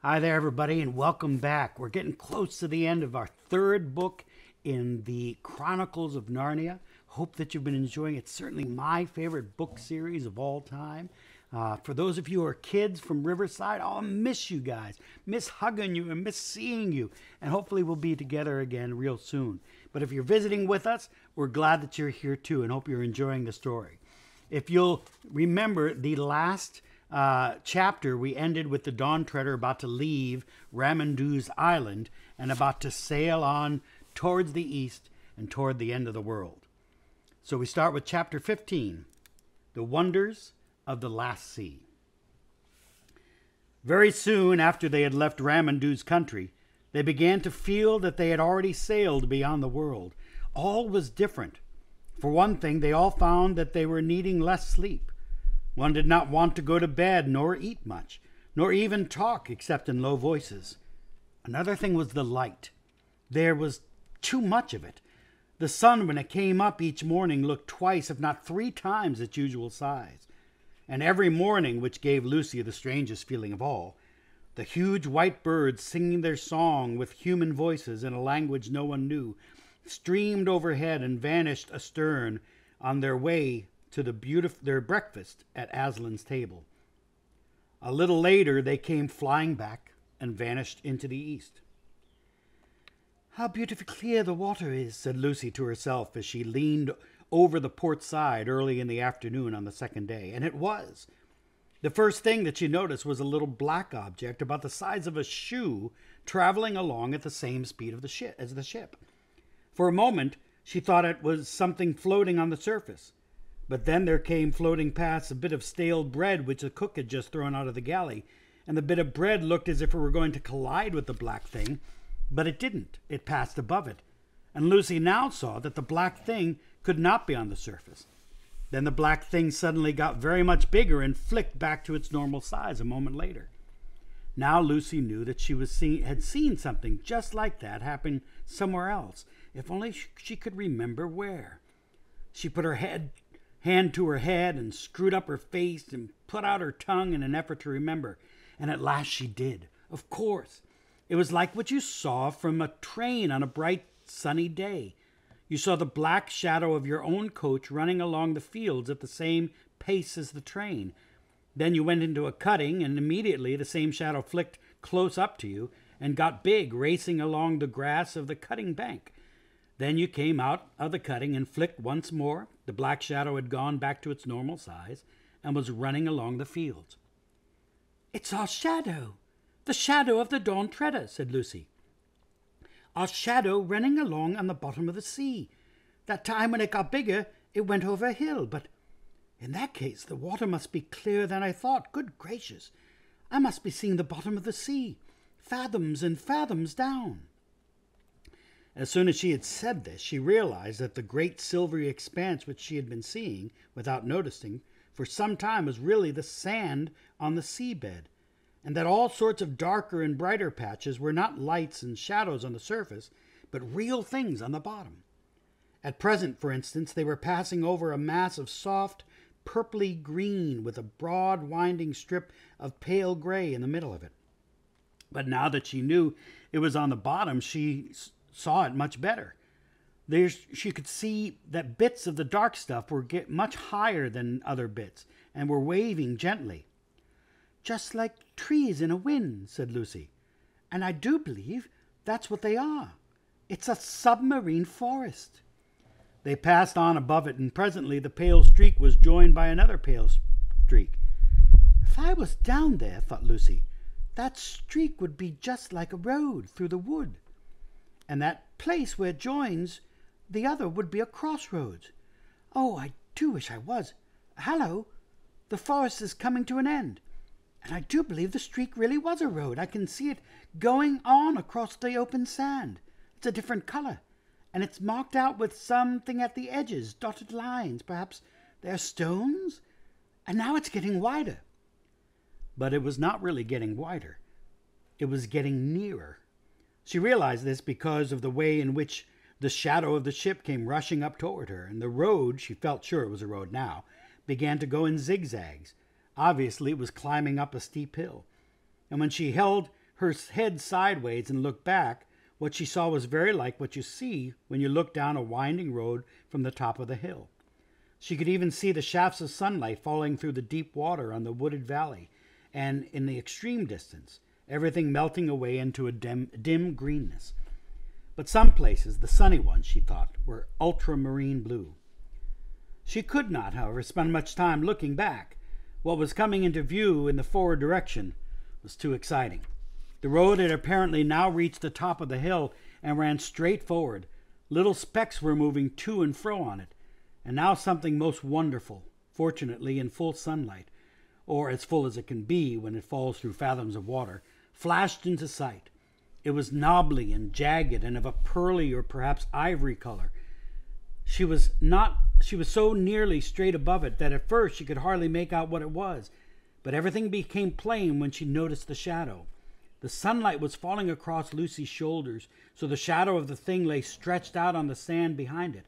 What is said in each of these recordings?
Hi there, everybody, and welcome back. We're getting close to the end of our third book in the Chronicles of Narnia. Hope that you've been enjoying it. It's certainly my favorite book series of all time. For those of you who are kids from Riverside, I'll miss you guys, miss hugging you and miss seeing you. And hopefully we'll be together again real soon. But if you're visiting with us, we're glad that you're here too and hope you're enjoying the story. If you'll remember the last chapter, we ended with the Dawn Treader about to leave Ramandu's island and about to sail on towards the east and toward the end of the world. So we start with chapter 15, The Wonders of the Last Sea. Very soon after they had left Ramandu's country, they began to feel that they had already sailed beyond the world. All was different. For one thing, they all found that they were needing less sleep. One did not want to go to bed, nor eat much, nor even talk except in low voices. Another thing was the light. There was too much of it. The sun, when it came up each morning, looked twice, if not three times, its usual size. And every morning, which gave Lucy the strangest feeling of all, the huge white birds singing their song with human voices in a language no one knew, streamed overhead and vanished astern on their way to their breakfast at Aslan's table. A little later, they came flying back and vanished into the east. "How beautifully clear the water is," said Lucy to herself as she leaned over the port side early in the afternoon on the second day. And it was. The first thing that she noticed was a little black object about the size of a shoe traveling along at the same speed as the ship. For a moment, she thought it was something floating on the surface. But then there came floating past a bit of stale bread which the cook had just thrown out of the galley, and the bit of bread looked as if it were going to collide with the black thing, but it didn't. It passed above it, and Lucy now saw that the black thing could not be on the surface. Then the black thing suddenly got very much bigger and flicked back to its normal size a moment later. Now Lucy knew that she had seen something just like that happen somewhere else, if only she could remember where. She put her hand to her head and screwed up her face and put out her tongue in an effort to remember. And at last she did. Of course. It was like what you saw from a train on a bright sunny day. You saw the black shadow of your own coach running along the fields at the same pace as the train. Then you went into a cutting, and immediately the same shadow flicked close up to you and got big, racing along the grass of the cutting bank. Then you came out of the cutting and flicked once more. The black shadow had gone back to its normal size and was running along the fields. "It's our shadow, the shadow of the Dawn Treader," said Lucy. "Our shadow running along on the bottom of the sea. That time when it got bigger, it went over a hill. But in that case, the water must be clearer than I thought. Good gracious, I must be seeing the bottom of the sea, fathoms and fathoms down." As soon as she had said this, she realized that the great silvery expanse which she had been seeing, without noticing, for some time was really the sand on the seabed, and that all sorts of darker and brighter patches were not lights and shadows on the surface, but real things on the bottom. At present, for instance, they were passing over a mass of soft, purply green with a broad, winding strip of pale gray in the middle of it. But now that she knew it was on the bottom, she saw it much better. She could see that bits of the dark stuff were much higher than other bits and were waving gently. "Just like trees in a wind," said Lucy. "And I do believe that's what they are. It's a submarine forest." They passed on above it, and presently the pale streak was joined by another pale streak. "If I was down there," thought Lucy, "that streak would be just like a road through the wood. And that place where it joins the other would be a crossroads. Oh, I do wish I was. Hallo, the forest is coming to an end. And I do believe the streak really was a road. I can see it going on across the open sand. It's a different color, and it's marked out with something at the edges, dotted lines. Perhaps they're stones? And now it's getting wider." But it was not really getting wider. It was getting nearer. She realized this because of the way in which the shadow of the ship came rushing up toward her, and the road, she felt sure it was a road now, began to go in zigzags. Obviously, it was climbing up a steep hill. And when she held her head sideways and looked back, what she saw was very like what you see when you look down a winding road from the top of the hill. She could even see the shafts of sunlight falling through the deep water on the wooded valley, and in the extreme distance, everything melting away into a dim greenness. But some places, the sunny ones, she thought, were ultramarine blue. She could not, however, spend much time looking back. What was coming into view in the forward direction was too exciting. The road had apparently now reached the top of the hill and ran straight forward. Little specks were moving to and fro on it, and now something most wonderful, fortunately in full sunlight, or as full as it can be when it falls through fathoms of water, flashed into sight. It was knobbly and jagged and of a pearly or perhaps ivory color. She was so nearly straight above it that at first she could hardly make out what it was, but everything became plain when she noticed the shadow. The sunlight was falling across Lucy's shoulders, so the shadow of the thing lay stretched out on the sand behind it,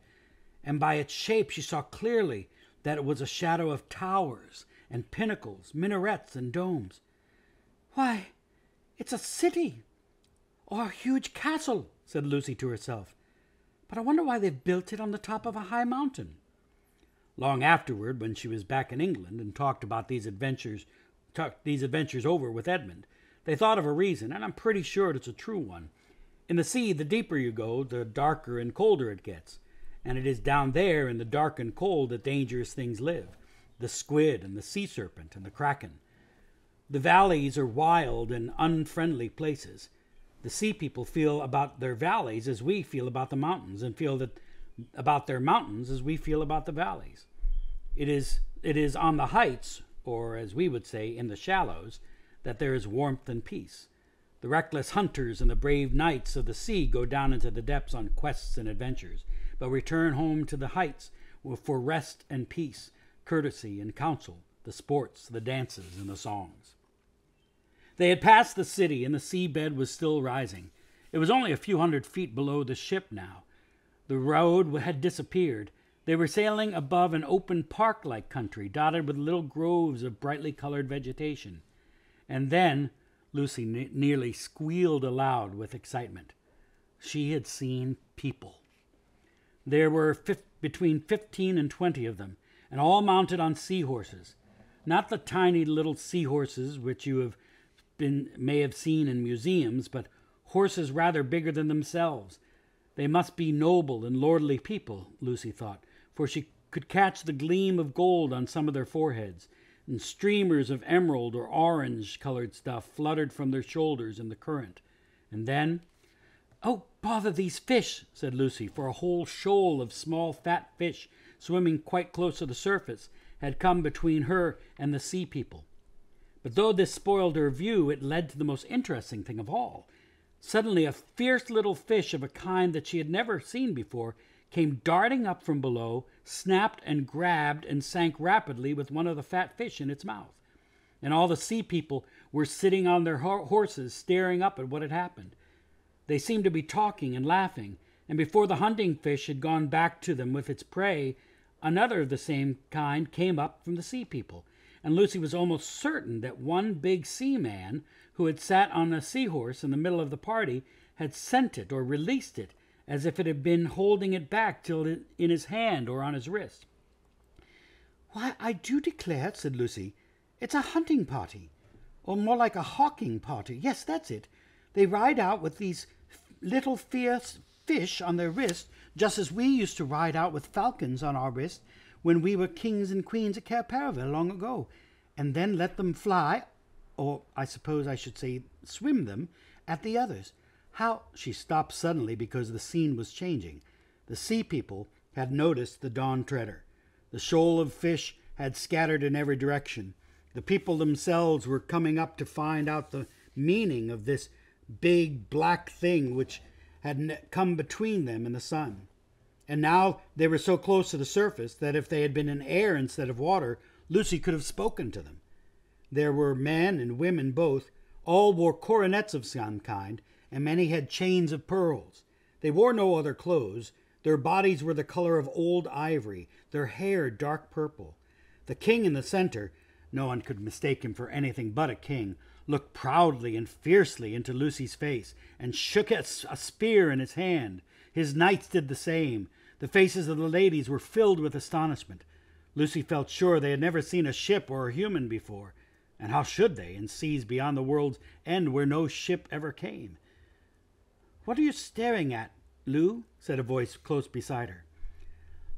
and by its shape she saw clearly that it was a shadow of towers and pinnacles, minarets and domes. "Why, it's a city, or a huge castle," said Lucy to herself. "But I wonder why they've built it on the top of a high mountain." Long afterward, when she was back in England and talked these adventures over with Edmund, they thought of a reason, and I'm pretty sure it's a true one. In the sea, the deeper you go, the darker and colder it gets, and it is down there in the dark and cold that dangerous things live, the squid and the sea serpent and the kraken. The valleys are wild and unfriendly places. The sea people feel about their valleys as we feel about the mountains, and feel that about their mountains as we feel about the valleys. It is on the heights, or as we would say, in the shallows, that there is warmth and peace. The reckless hunters and the brave knights of the sea go down into the depths on quests and adventures, but return home to the heights for rest and peace, courtesy and counsel, the sports, the dances, and the songs. They had passed the city, and the seabed was still rising. It was only a few hundred feet below the ship now. The road had disappeared. They were sailing above an open park-like country, dotted with little groves of brightly colored vegetation. And then Lucy nearly squealed aloud with excitement. She had seen people. There were between 15 and 20 of them, and all mounted on seahorses. Not the tiny little seahorses which you may have seen in museums, but horses rather bigger than themselves. They must be noble and lordly people, Lucy thought, for she could catch the gleam of gold on some of their foreheads, and streamers of emerald or orange-colored stuff fluttered from their shoulders in the current. And then, "Oh, bother these fish," said Lucy, for a whole shoal of small fat fish, swimming quite close to the surface, had come between her and the sea people. But though this spoiled her view, it led to the most interesting thing of all. Suddenly a fierce little fish of a kind that she had never seen before came darting up from below, snapped and grabbed, and sank rapidly with one of the fat fish in its mouth. And all the sea people were sitting on their horses, staring up at what had happened. They seemed to be talking and laughing, and before the hunting fish had gone back to them with its prey, another of the same kind came up from the sea people, and Lucy was almost certain that one big seaman, who had sat on a seahorse in the middle of the party, had sent it or released it, as if it had been holding it back till in his hand or on his wrist. "Why, I do declare," said Lucy, "it's a hunting party, or more like a hawking party. Yes, that's it. They ride out with these little fierce fish on their wrist, just as we used to ride out with falcons on our wrist when we were kings and queens at Cair Paravel long ago, and then let them fly, or I suppose I should say swim them, at the others. How—" She stopped suddenly because the scene was changing. The sea people had noticed the Dawn Treader. The shoal of fish had scattered in every direction. The people themselves were coming up to find out the meaning of this big black thing which had come between them and the sun. And now they were so close to the surface that if they had been in air instead of water, Lucy could have spoken to them. There were men and women both. All wore coronets of some kind, and many had chains of pearls. They wore no other clothes. Their bodies were the color of old ivory, their hair dark purple. The king in the center, no one could mistake him for anything but a king, looked proudly and fiercely into Lucy's face, and shook a spear in his hand. His knights did the same. The faces of the ladies were filled with astonishment. Lucy felt sure they had never seen a ship or a human before, and how should they, in seas beyond the world's end where no ship ever came? "What are you staring at, Lou?" said a voice close beside her.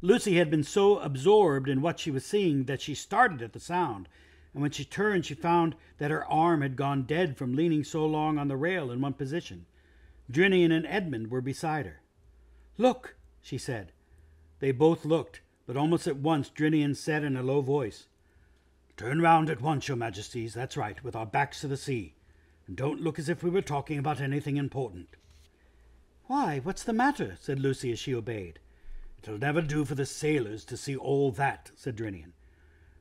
Lucy had been so absorbed in what she was seeing that she started at the sound, and when she turned she found that her arm had gone dead from leaning so long on the rail in one position. Drinian and Edmund were beside her. "Look," she said. They both looked, but almost at once Drinian said in a low voice, "Turn round at once, your majesties, that's right, with our backs to the sea, and don't look as if we were talking about anything important." "Why, what's the matter?" said Lucy as she obeyed. "It'll never do for the sailors to see all that," said Drinian.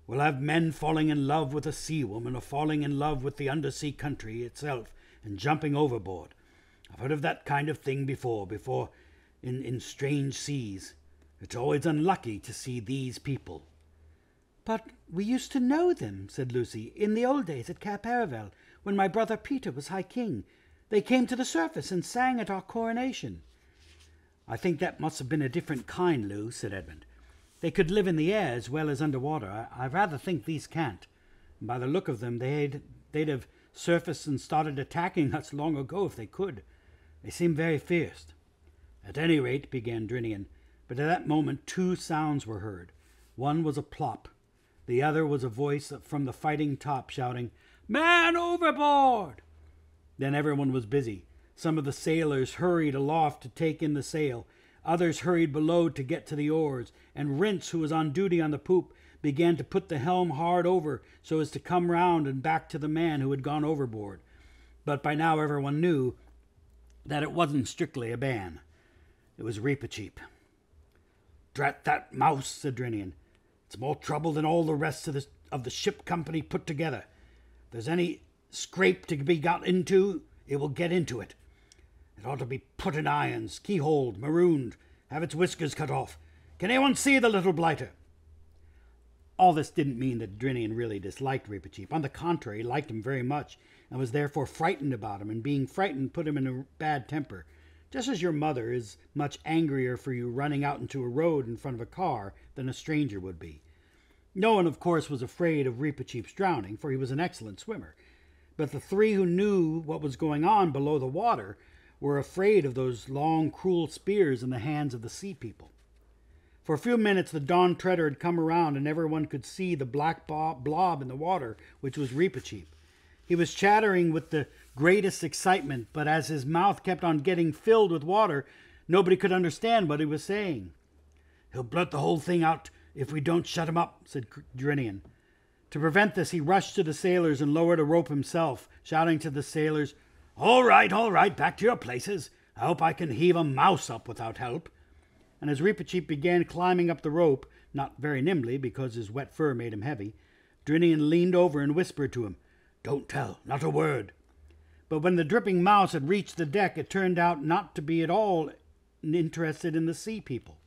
"We'll have men falling in love with a sea woman, or falling in love with the undersea country itself and jumping overboard. I've heard of that kind of thing before in strange seas. It's always unlucky to see these people." "But we used to know them," said Lucy, "in the old days at Cape Aravel, when my brother Peter was High King. They came to the surface and sang at our coronation." "I think that must have been a different kind, Lou," said Edmund. "They could live in the air as well as underwater. I rather think these can't. And by the look of them, they'd have surfaced and started attacking us long ago if they could. They seem very fierce." "At any rate," began Drinian, but at that moment two sounds were heard. One was a plop. The other was a voice from the fighting top shouting, "Man overboard!" Then everyone was busy. Some of the sailors hurried aloft to take in the sail. Others hurried below to get to the oars, and Rince, who was on duty on the poop, began to put the helm hard over so as to come round and back to the man who had gone overboard. But by now everyone knew that it wasn't strictly a ban. It was Reepicheep. "Drat that mouse," said Drinian. "It's more trouble than all the rest of the ship company put together. If there's any scrape to be got into, it will get into it. It ought to be put in irons, keyholed, marooned, have its whiskers cut off. Can anyone see the little blighter?" All this didn't mean that Drinian really disliked Reepicheep. On the contrary, he liked him very much, and was therefore frightened about him, and being frightened put him in a bad temper, just as your mother is much angrier for you running out into a road in front of a car than a stranger would be. No one, of course, was afraid of Reepicheep's drowning, for he was an excellent swimmer, but the three who knew what was going on below the water were afraid of those long, cruel spears in the hands of the sea people. For a few minutes the Dawn Treader had come around, and everyone could see the black blob in the water, which was Reepicheep. He was chattering with the greatest excitement, but as his mouth kept on getting filled with water, nobody could understand what he was saying. "He'll blurt the whole thing out if we don't shut him up," said Drinian. To prevent this, he rushed to the sailors and lowered a rope himself, shouting to the sailors, all right, back to your places. I hope I can heave a mouse up without help." And as Reepicheep began climbing up the rope, not very nimbly because his wet fur made him heavy, Drinian leaned over and whispered to him, "Don't tell, not a word." But when the dripping mouse had reached the deck, it turned out not to be at all interested in the sea people.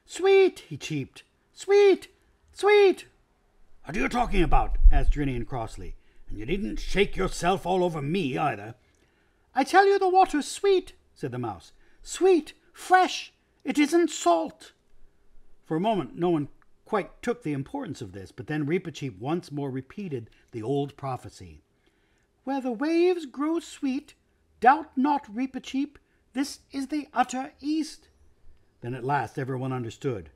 "Sweet," he cheeped. "Sweet, sweet." "What are you talking about?" asked Drinian crossly. "And you needn't shake yourself all over me, either." "I tell you the water's sweet," said the mouse. "Sweet, fresh. It isn't salt." For a moment no one quite took the importance of this, but then Reepicheep once more repeated the old prophecy. "Where the waves grow sweet, doubt not, Reepicheep, this is the utter east." Then at last everyone understood.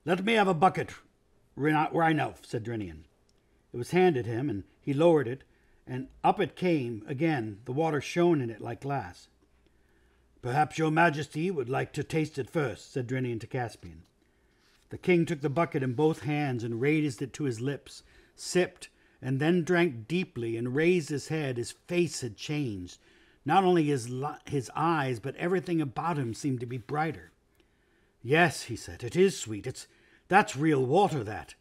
"Let me have a bucket, Rhinof," said Drinian. It was handed him, and he lowered it, and up it came again. The water shone in it like glass. "Perhaps your majesty would like to taste it first," said Drinian to Caspian. The king took the bucket in both hands and raised it to his lips, sipped, and then drank deeply and raised his head. His face had changed. Not only his eyes, but everything about him seemed to be brighter. "Yes," he said, "it is sweet. That's real water, that.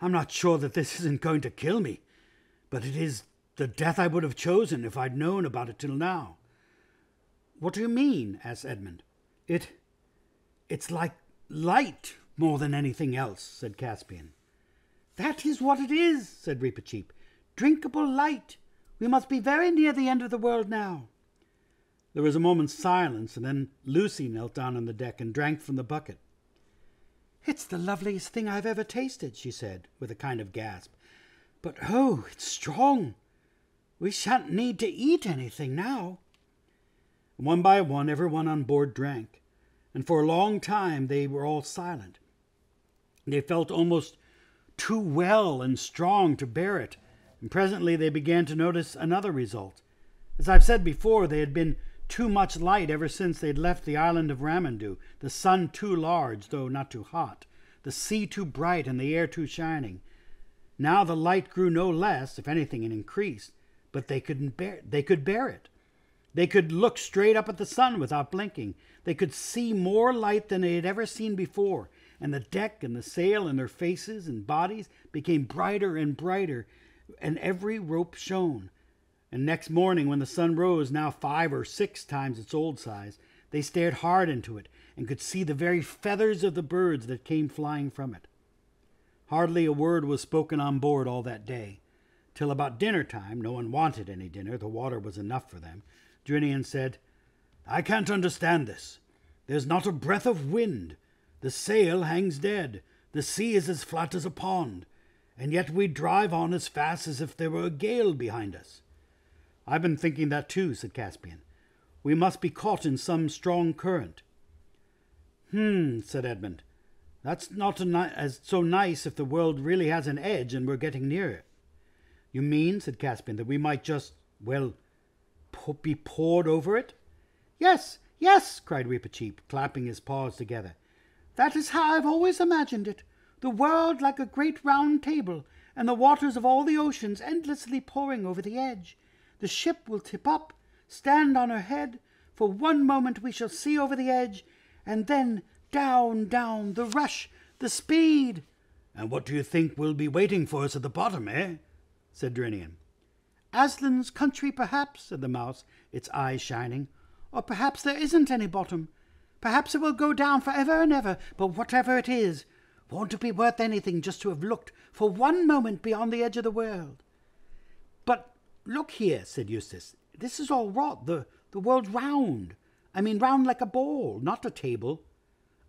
I'm not sure that this isn't going to kill me, but it is the death I would have chosen if I'd known about it till now." "What do you mean?" asked Edmund. It's like light more than anything else," said Caspian. "That is what it is," said Reepicheep. "Drinkable light. We must be very near the end of the world now." There was a moment's silence, and then Lucy knelt down on the deck and drank from the bucket. "It's the loveliest thing I've ever tasted," she said, with a kind of gasp. "But, oh, it's strong. We shan't need to eat anything now." One by one, everyone on board drank, and for a long time they were all silent. They felt almost too well and strong to bear it, and presently they began to notice another result. As I've said before, they had been too much light ever since they had left the island of Ramandu, the sun too large, though not too hot, the sea too bright, and the air too shining. Now the light grew no less, if anything it increased, but they could bear it. They could look straight up at the sun without blinking. They could see more light than they had ever seen before, and the deck and the sail and their faces and bodies became brighter and brighter, and every rope shone. And next morning, when the sun rose, now 5 or 6 times its old size, they stared hard into it and could see the very feathers of the birds that came flying from it. Hardly a word was spoken on board all that day, till about dinner time. No one wanted any dinner, the water was enough for them. Drinian said, "I can't understand this. There's not a breath of wind. The sail hangs dead. The sea is as flat as a pond. And yet we drive on as fast as if there were a gale behind us." "I've been thinking that too," said Caspian. "We must be caught in some strong current." Said Edmund. "That's not so nice if the world really has an edge and we're getting near it." "You mean," said Caspian, "that we might just, be poured over it?" "Yes, yes," cried Reepicheep, clapping his paws together. "That is how I've always imagined it. The world like a great round table, and the waters of all the oceans endlessly pouring over the edge. The ship will tip up, stand on her head. For one moment we shall see over the edge, and then down, down, the rush, the speed." "And what do you think will be waiting for us at the bottom, eh?" said Drinian. "Aslan's country, perhaps," said the mouse, its eyes shining. "Or perhaps there isn't any bottom. Perhaps it will go down for ever and ever, but whatever it is, won't it be worth anything just to have looked for one moment beyond the edge of the world?" "But look here," said Eustace, "this is all rot. The world's round. I mean round like a ball, not a table."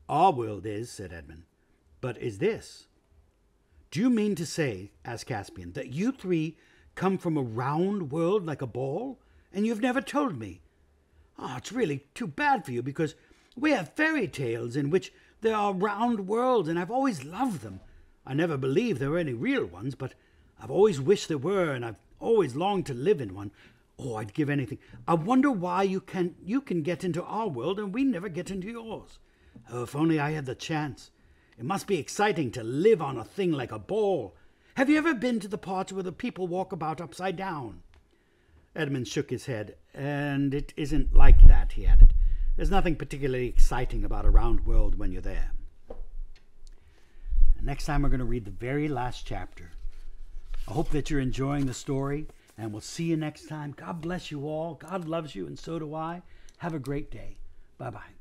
"Our world is," said Edmund. "But is this?" "Do you mean to say," asked Caspian, "that you 3 come from a round world like a ball? And you've never told me. It's really too bad for you, because we have fairy tales in which there are round worlds, and I've always loved them. I never believed there were any real ones, but I've always wished there were, and I've always longed to live in one. Oh, I'd give anything. I wonder why you can get into our world and we never get into yours. Oh, if only I had the chance. It must be exciting to live on a thing like a ball. Have you ever been to the parts where the people walk about upside down?" Edmund shook his head. "And it isn't like that," he added. "There's nothing particularly exciting about a round world when you're there." And next time we're going to read the very last chapter. I hope that you're enjoying the story, and we'll see you next time. God bless you all. God loves you, and so do I. Have a great day. Bye-bye.